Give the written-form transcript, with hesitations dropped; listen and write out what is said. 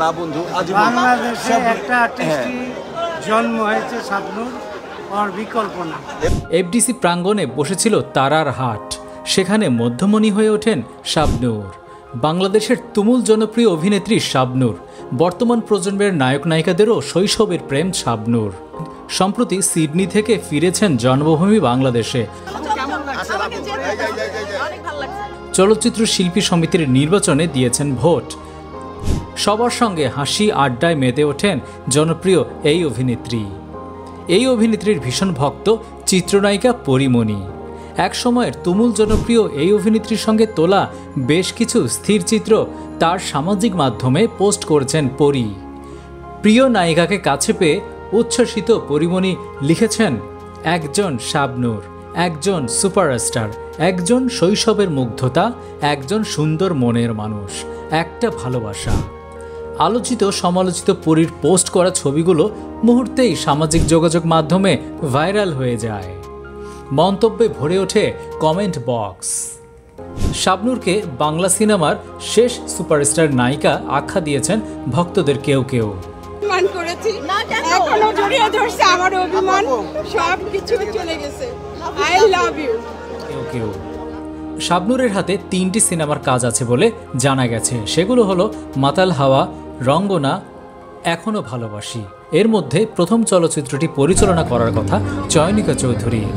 না বন্ধু বাংলাদেশে একটা আর্টিস্টই জন্ম হয়েছে শাবনূর, ওর বিকল্প না। এফডিসি প্রাঙ্গণে বসেছিল তারার হাট, সেখানে মধ্যমণি হয়ে ওঠেন শাবনূর। বাংলাদেশের তুমুল জনপ্রিয় অভিনেত্রী শাবনূর, বর্তমান প্রজন্মের নায়ক নায়িকাদেরও শৈশবের প্রেম শাবনূর। সম্প্রতি সিডনি থেকে ফিরেছেন জন্মভূমি বাংলাদেশে। চলচ্চিত্র শিল্পী সমিতির নির্বাচনে দিয়েছেন ভোট। সবার সঙ্গে হাসি আড্ডায় মেতে ওঠেন জনপ্রিয় এই অভিনেত্রী। এই অভিনেত্রীর ভীষণ ভক্ত চিত্রনায়িকা পরীমণি। এক সময়ের তুমুল জনপ্রিয় এই অভিনেত্রীর সঙ্গে তোলা বেশ কিছু স্থির চিত্র তার সামাজিক মাধ্যমে পোস্ট করেছেন পরী। প্রিয় নায়িকাকে কাছে পেয়ে উচ্ছ্বসিত পরীমণি লিখেছেন, একজন শাবনূর, একজন সুপারস্টার, একজন শৈশবের মুগ্ধতা, একজন সুন্দর মনের মানুষ, একটা ভালোবাসা। আলোচিত সমালোচিত পরীর পোস্ট করা ছবিগুলো মুহূর্তেই সামাজিক যোগাযোগ মাধ্যমে ভাইরাল হয়ে যায়। মন্তব্যে ভরে ওঠে কমেন্ট বক্স। শাবনূরকে বাংলা সিনেমার শেষ সুপারস্টার নায়িকা আখ্যা দিয়েছেন ভক্তদের কেউ কেউ। এখনো জড়িয়ে ধরছে আমার অভিমান, সবকিছু চলে গেছে। I love you. কেউ কেউ শাবনূরের হাতে 3টি সিনেমার কাজ আছে বলে জানা গেছে। সেগুলো হলো মাতাল হাওয়া, রঙ্গনা, এখনো ভালোবাসি। এর মধ্যে প্রথম চলচ্চিত্রটি পরিচালনা করার কথা চয়নিকা চৌধুরীর।